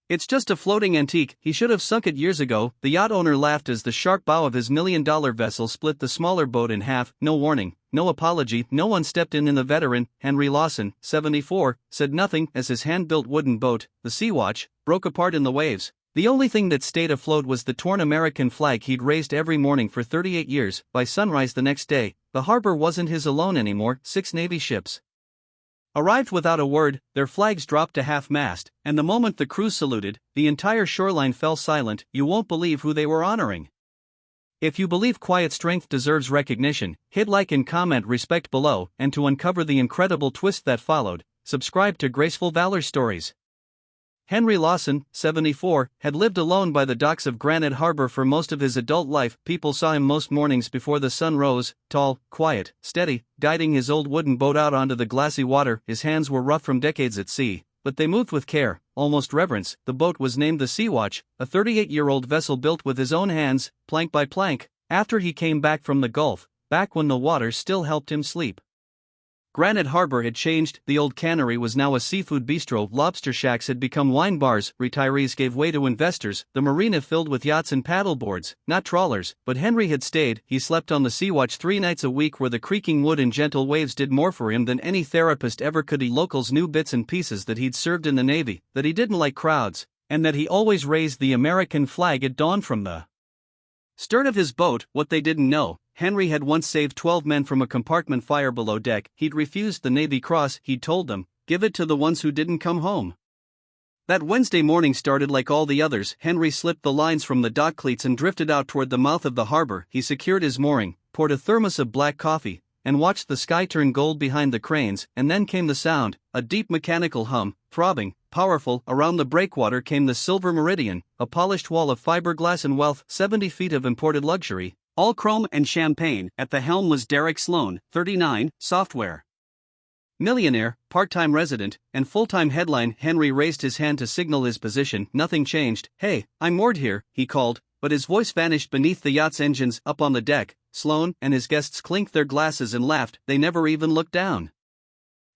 It's just a floating antique, he should have sunk it years ago, the yacht owner laughed as the sharp bow of his $1 million vessel split the smaller boat in half. No warning, no apology, no one stepped in. The veteran, Henry Lawson, 74, said nothing as his hand-built wooden boat, the Sea-Watch, broke apart in the waves. The only thing that stayed afloat was the torn American flag he'd raised every morning for 38 years. By sunrise the next day, the harbor wasn't his alone anymore. 6 Navy ships arrived without a word, their flags dropped to half-mast, and the moment the crews saluted, the entire shoreline fell silent. You won't believe who they were honoring. If you believe quiet strength deserves recognition, hit like and comment respect below, and to uncover the incredible twist that followed, subscribe to Graceful Valor Stories. Henry Lawson, 74, had lived alone by the docks of Granite Harbor for most of his adult life. People saw him most mornings before the sun rose, tall, quiet, steady, guiding his old wooden boat out onto the glassy water. His hands were rough from decades at sea, but they moved with care, almost reverence. The boat was named the Sea-Watch, a 38-year-old vessel built with his own hands, plank by plank, after he came back from the Gulf, back when the water still helped him sleep. Granite Harbor had changed. The old cannery was now a seafood bistro, lobster shacks had become wine bars, retirees gave way to investors, the marina filled with yachts and paddleboards, not trawlers. But Henry had stayed. He slept on the Sea-Watch 3 nights a week, where the creaking wood and gentle waves did more for him than any therapist ever could. He locals knew bits and pieces that he'd served in the Navy, that he didn't like crowds, and that he always raised the American flag at dawn from the stern of his boat. What they didn't know, Henry had once saved 12 men from a compartment fire below deck. He'd refused the Navy Cross. He'd told them, give it to the ones who didn't come home. That Wednesday morning started like all the others. Henry slipped the lines from the dock cleats and drifted out toward the mouth of the harbor. He secured his mooring, poured a thermos of black coffee, and watched the sky turn gold behind the cranes. And then came the sound, a deep mechanical hum, throbbing, powerful. Around the breakwater came the Silver Meridian, a polished wall of fiberglass and wealth, 70 feet of imported luxury, all chrome and champagne. At the helm was Derek Sloan, 39, software millionaire, part-time resident, and full-time headline. Henry raised his hand to signal his position. Nothing changed. Hey, I'm moored here, he called, but his voice vanished beneath the yacht's engines. Up on the deck, Sloan and his guests clinked their glasses and laughed. They never even looked down.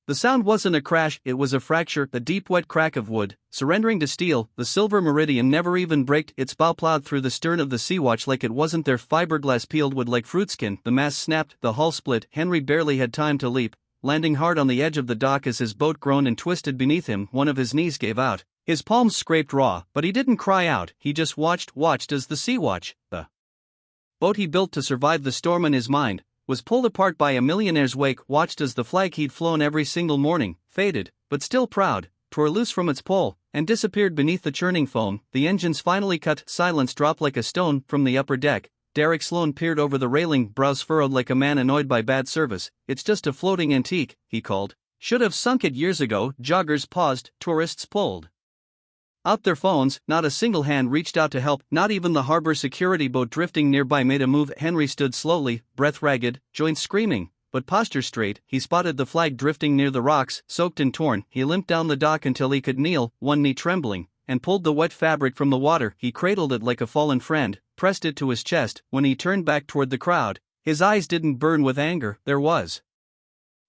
The sound wasn't a crash, it was a fracture, a deep wet crack of wood, surrendering to steel. The Silver Meridian never even braked, its bow plowed through the stern of the Sea-Watch like it wasn't there. Fiberglass peeled wood like fruitskin, the mast snapped, the hull split. Henry barely had time to leap, landing hard on the edge of the dock as his boat groaned and twisted beneath him. One of his knees gave out, his palms scraped raw, but he didn't cry out. He just watched as the Sea-Watch, the boat he built to survive the storm in his mind, was pulled apart by a millionaire's wake. Watched as the flag he'd flown every single morning, faded, but still proud, tore loose from its pole, and disappeared beneath the churning foam. The engines finally cut, silence dropped like a stone. From the upper deck, Derek Sloan peered over the railing, brows furrowed like a man annoyed by bad service. It's just a floating antique, he called. Should have sunk it years ago. Joggers paused, tourists pulled out their phones. Not a single hand reached out to help, not even the harbor security boat drifting nearby made a move. Henry stood slowly, breath ragged, joints screaming, but posture straight. He spotted the flag drifting near the rocks, soaked and torn. He limped down the dock until he could kneel, one knee trembling, and pulled the wet fabric from the water. He cradled it like a fallen friend, pressed it to his chest. When he turned back toward the crowd, his eyes didn't burn with anger. There was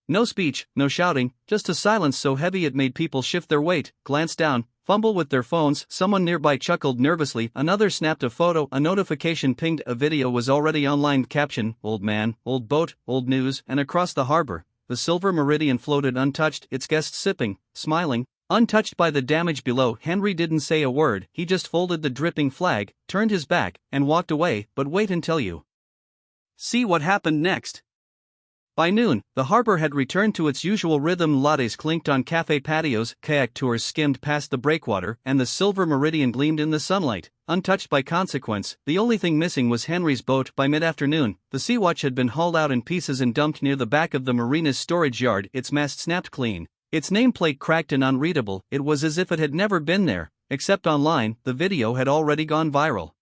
no speech, no shouting, just a silence so heavy it made people shift their weight, glance down, fumble with their phones. Someone nearby chuckled nervously. Another snapped a photo. A notification pinged. A video was already online. Caption, old man, old boat, old news. And across the harbor, the Silver Meridian floated untouched, its guests sipping, smiling, untouched by the damage below. Henry didn't say a word. He just folded the dripping flag, turned his back, and walked away. But wait until you see what happened next. By noon, the harbor had returned to its usual rhythm. Lattes clinked on cafe patios, kayak tours skimmed past the breakwater, and the Silver Meridian gleamed in the sunlight, untouched by consequence. The only thing missing was Henry's boat. By mid-afternoon, the Sea-Watch had been hauled out in pieces and dumped near the back of the marina's storage yard. Its mast snapped clean, its nameplate cracked and unreadable. It was as if it had never been there, except online. The video had already gone viral.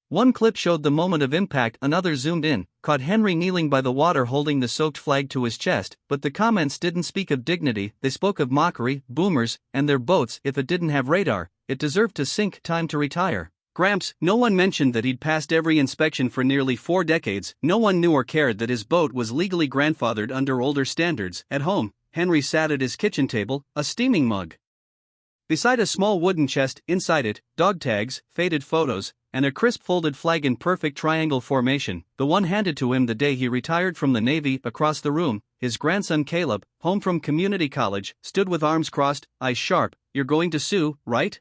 One clip showed the moment of impact, another zoomed in, caught Henry kneeling by the water holding the soaked flag to his chest, but the comments didn't speak of dignity, they spoke of mockery, boomers, and their boats. If it didn't have radar, it deserved to sink. Time to retire. Gramps. No one mentioned that he'd passed every inspection for nearly 4 decades, no one knew or cared that his boat was legally grandfathered under older standards. At home, Henry sat at his kitchen table, a steaming mug Beside a small wooden chest, inside it, dog tags, faded photos, and a crisp folded flag in perfect triangle formation, the one handed to him the day he retired from the Navy. Across the room, his grandson Caleb, home from community college, stood with arms crossed, eyes sharp. "You're going to sue, right?"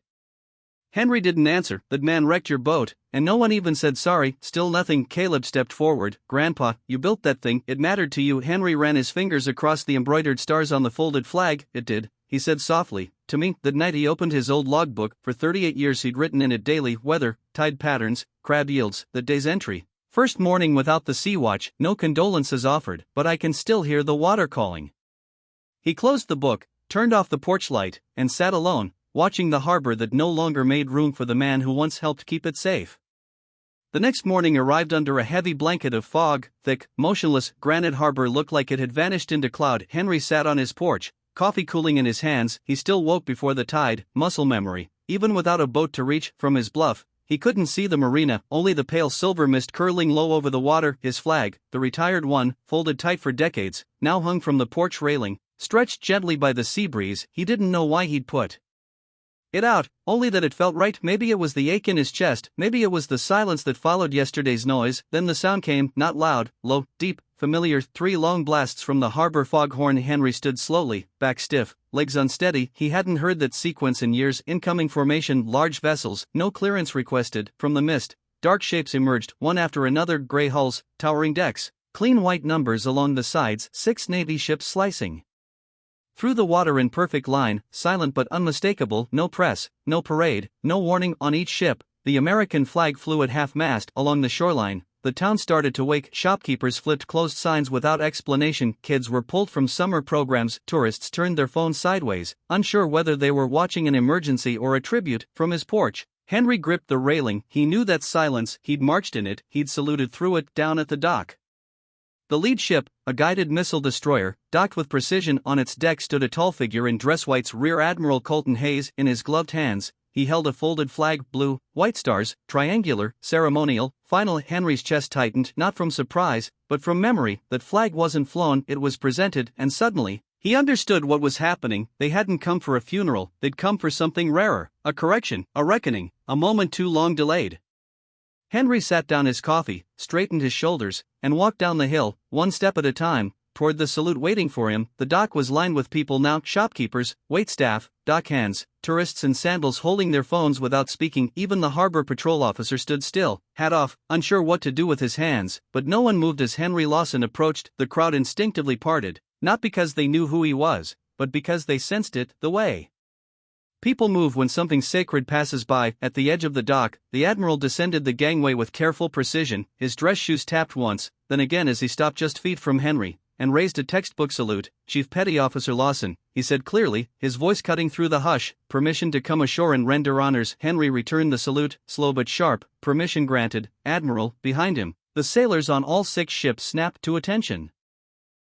Henry didn't answer. "That man wrecked your boat, and no one even said sorry." Still nothing. Caleb stepped forward. "Grandpa, you built that thing, it mattered to you." Henry ran his fingers across the embroidered stars on the folded flag. "It did," he said softly. "To me." That night he opened his old logbook. For 38 years he'd written in it daily weather, tide patterns, crab yields. The day's entry: "First morning without the sea watch, no condolences offered, but I can still hear the water calling." He closed the book, turned off the porch light, and sat alone, watching the harbor that no longer made room for the man who once helped keep it safe. The next morning arrived under a heavy blanket of fog. Thick, motionless, Granite Harbor looked like it had vanished into cloud. Henry sat on his porch, coffee cooling in his hands. He still woke before the tide, muscle memory. Even without a boat to reach from his bluff, he couldn't see the marina, only the pale silver mist curling low over the water. His flag, the retired one, folded tight for decades, now hung from the porch railing, stretched gently by the sea breeze. He didn't know why he'd put it out, only that it felt right. Maybe it was the ache in his chest, maybe it was the silence that followed yesterday's noise. Then the sound came, not loud, low, deep, familiar. 3 long blasts from the harbor foghorn. Henry stood slowly, back stiff, legs unsteady. He hadn't heard that sequence in years. Incoming formation, large vessels, no clearance requested. From the mist, dark shapes emerged, one after another. Gray hulls, towering decks, clean white numbers along the sides. 6 Navy ships slicing through the water in perfect line, silent but unmistakable. No press, no parade, no warning. On each ship, the American flag flew at half-mast. Along the shoreline, the town started to wake. Shopkeepers flipped closed signs without explanation. Kids were pulled from summer programs. Tourists turned their phones sideways, unsure whether they were watching an emergency or a tribute. From his porch, Henry gripped the railing. He knew that silence. He'd marched in it, he'd saluted through it. Down at the dock, the lead ship, a guided missile destroyer, docked with precision. On its deck stood a tall figure in dress whites. Rear Admiral Colton Hayes. In his gloved hands, he held a folded flag, blue, white stars, triangular, ceremonial, final. Henry's chest tightened, not from surprise, but from memory. That flag wasn't flown, it was presented, and suddenly, he understood what was happening. They hadn't come for a funeral, they'd come for something rarer, a correction, a reckoning, a moment too long delayed. Henry sat down his coffee, straightened his shoulders, and walked down the hill, one step at a time, toward the salute waiting for him. The dock was lined with people now: shopkeepers, waitstaff, dock hands, tourists in sandals holding their phones without speaking. Even the harbor patrol officer stood still, hat off, unsure what to do with his hands. But no one moved as Henry Lawson approached. The crowd instinctively parted, not because they knew who he was, but because they sensed it, the way people move when something sacred passes by. At the edge of the dock, the Admiral descended the gangway with careful precision. His dress shoes tapped once, then again as he stopped just feet from Henry, and raised a textbook salute. "Chief Petty Officer Lawson," he said clearly, his voice cutting through the hush. "Permission to come ashore and render honors." Henry returned the salute, slow but sharp. "Permission granted, Admiral." Behind him, the sailors on all 6 ships snapped to attention.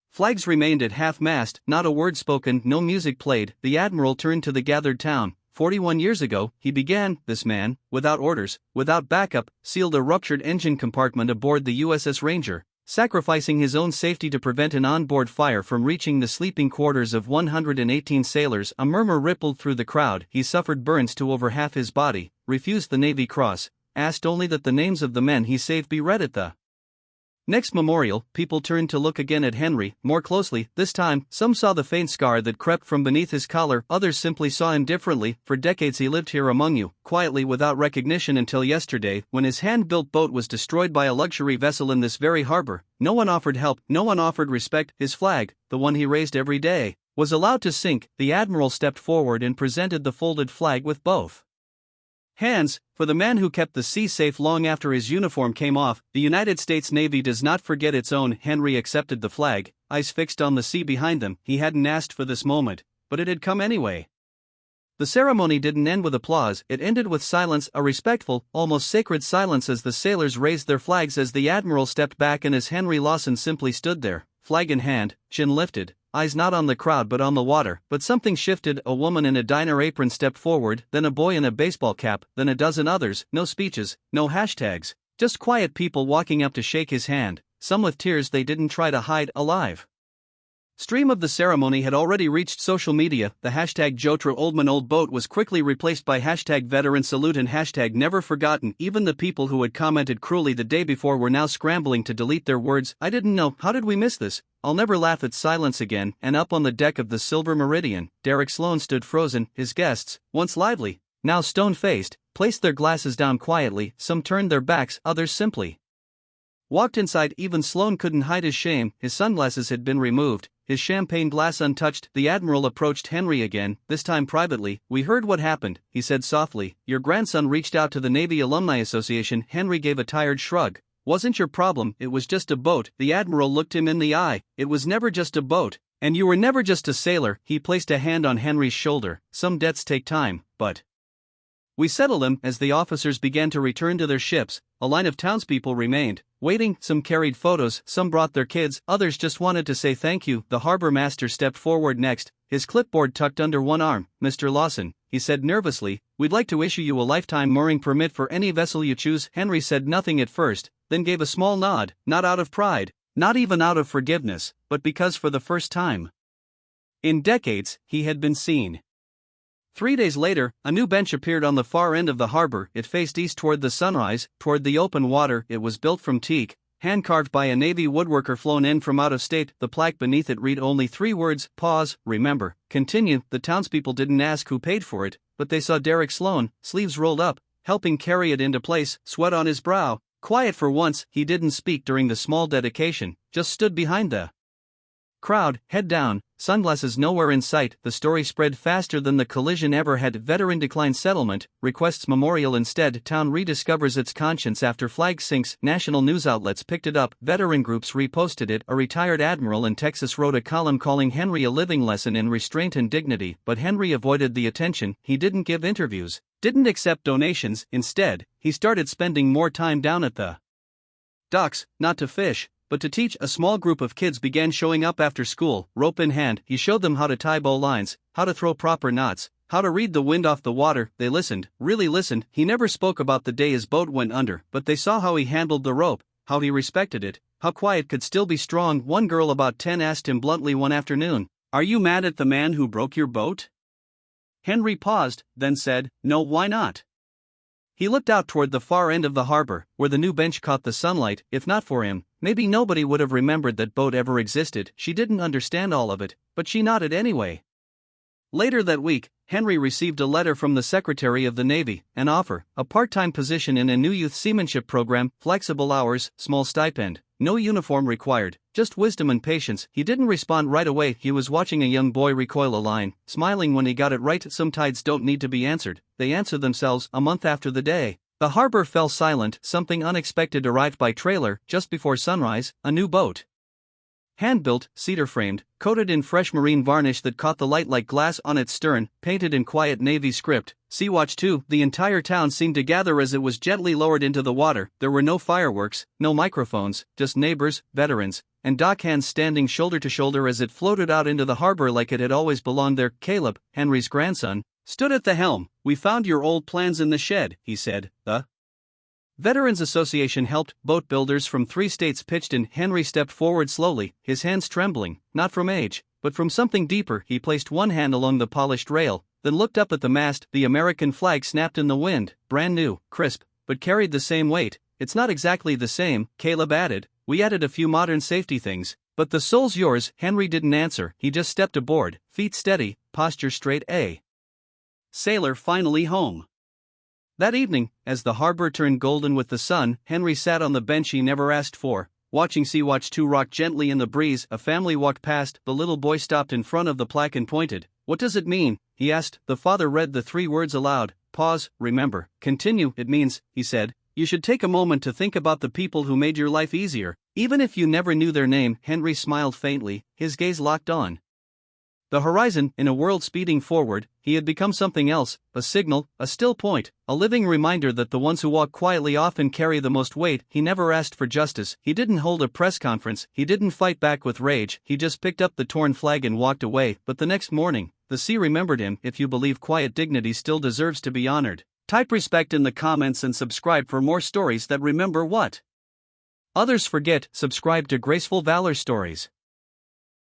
Flags remained at half-mast, not a word spoken, no music played. The Admiral turned to the gathered town. 41 years ago, he began, this man, without orders, without backup, sealed a ruptured engine compartment aboard the USS Ranger, sacrificing his own safety to prevent an onboard fire from reaching the sleeping quarters of 118 sailors. A murmur rippled through the crowd. He suffered burns to over half his body, refused the Navy Cross, asked only that the names of the men he saved be read at the next memorial. People turned to look again at Henry, more closely. This time, some saw the faint scar that crept from beneath his collar, others simply saw him differently. For decades he lived here among you, quietly without recognition until yesterday, when his hand-built boat was destroyed by a luxury vessel in this very harbor. No one offered help, no one offered respect. His flag, the one he raised every day, was allowed to sink. The Admiral stepped forward and presented the folded flag with both hands. For the man who kept the sea safe long after his uniform came off, the United States Navy does not forget its own. Henry accepted the flag, eyes fixed on the sea behind them. He hadn't asked for this moment, but it had come anyway. The ceremony didn't end with applause, it ended with silence, a respectful, almost sacred silence as the sailors raised their flags, as the Admiral stepped back and as Henry Lawson simply stood there, flag in hand, chin lifted, eyes not on the crowd but on the water. But something shifted. A woman in a diner apron stepped forward, then a boy in a baseball cap, then a dozen others. No speeches, no hashtags, just quiet people walking up to shake his hand, some with tears they didn't try to hide alive. Stream of the ceremony had already reached social media. The hashtag Jotra Oldman Old Boat was quickly replaced by hashtag Veteran Salute and hashtag Never Forgotten. Even the people who had commented cruelly the day before were now scrambling to delete their words. I didn't know, how did we miss this? I'll never laugh at silence again. And up on the deck of the Silver Meridian, Derek Sloan stood frozen. His guests, once lively, now stone-faced, placed their glasses down quietly. Some turned their backs, others simply walked inside. Even Sloan couldn't hide his shame. His sunglasses had been removed, his champagne glass untouched. The Admiral approached Henry again, this time privately. We heard what happened, he said softly. Your grandson reached out to the Navy Alumni Association. Henry gave a tired shrug. Wasn't your problem, it was just a boat. The Admiral looked him in the eye. It was never just a boat, and you were never just a sailor. He placed a hand on Henry's shoulder. Some debts take time, but we settled them. As the officers began to return to their ships, a line of townspeople remained, waiting. Some carried photos, some brought their kids, others just wanted to say thank you. The harbor master stepped forward next, his clipboard tucked under one arm. Mr. Lawson, he said nervously, we'd like to issue you a lifetime mooring permit for any vessel you choose. Henry said nothing at first, then gave a small nod, not out of pride, not even out of forgiveness, but because for the first time in decades, he had been seen. 3 days later, a new bench appeared on the far end of the harbor. It faced east toward the sunrise, toward the open water. It was built from teak, hand-carved by a Navy woodworker flown in from out of state. The plaque beneath it read only 3 words: pause, remember, continue. The townspeople didn't ask who paid for it, but they saw Derek Sloan, sleeves rolled up, helping carry it into place, sweat on his brow. Quiet for once, he didn't speak during the small dedication, just stood behind the crowd, head down, sunglasses nowhere in sight. The story spread faster than the collision ever had. Veteran declines settlement, requests memorial instead. Town rediscovers its conscience after flag sinks. National news outlets picked it up. Veteran groups reposted it. A retired admiral in Texas wrote a column calling Henry a living lesson in restraint and dignity. But Henry avoided the attention. He didn't give interviews, didn't accept donations. Instead, he started spending more time down at the docks, not to fish, but to teach. A small group of kids began showing up after school, rope in hand. He showed them how to tie bow lines, how to throw proper knots, how to read the wind off the water. They listened, really listened. He never spoke about the day his boat went under, but they saw how he handled the rope, how he respected it, how quiet could still be strong. One girl about 10 asked him bluntly one afternoon, "Are you mad at the man who broke your boat?" Henry paused, then said, "No, why not?" He looked out toward the far end of the harbor, where the new bench caught the sunlight. If not for him, maybe nobody would have remembered that boat ever existed. She didn't understand all of it, but she nodded anyway. Later that week, Henry received a letter from the Secretary of the Navy, an offer, a part-time position in a new youth seamanship program, flexible hours, small stipend, no uniform required, just wisdom and patience. He didn't respond right away. He was watching a young boy recoil a line, smiling when he got it right. Some tides don't need to be answered, they answer themselves. A month after the day, the harbor fell silent. Something unexpected arrived by trailer just before sunrise, a new boat. Hand-built, cedar-framed, coated in fresh marine varnish that caught the light like glass on its stern, painted in quiet Navy script, Sea-Watch 2. The entire town seemed to gather as it was gently lowered into the water. There were no fireworks, no microphones, just neighbors, veterans, and dockhands standing shoulder to shoulder as it floated out into the harbor like it had always belonged there. Caleb, Henry's grandson, stood at the helm. "We found your old plans in the shed," he said. "The Veterans Association helped." Boat builders from 3 states pitched in. Henry stepped forward slowly, his hands trembling, not from age, but from something deeper. He placed one hand along the polished rail, then looked up at the mast. The American flag snapped in the wind, brand new, crisp, but carried the same weight. "It's not exactly the same," Caleb added. "We added a few modern safety things, but the soul's yours." Henry didn't answer. He just stepped aboard, feet steady, posture straight. A sailor finally home. That evening, as the harbor turned golden with the sun, Henry sat on the bench he never asked for, watching Sea-Watch 2 rock gently in the breeze. A family walked past. The little boy stopped in front of the plaque and pointed. "What does it mean?" he asked. The father read the 3 words aloud. "Pause, remember, continue." "It means," he said, "you should take a moment to think about the people who made your life easier, even if you never knew their name." Henry smiled faintly, his gaze locked on the horizon. In a world speeding forward, he had become something else, a signal, a still point, a living reminder that the ones who walk quietly often carry the most weight. He never asked for justice, he didn't hold a press conference, he didn't fight back with rage, he just picked up the torn flag and walked away. But the next morning, the sea remembered him. If you believe quiet dignity still deserves to be honored, type respect in the comments and subscribe for more stories that remember what others forget. Subscribe to Graceful Valor Stories.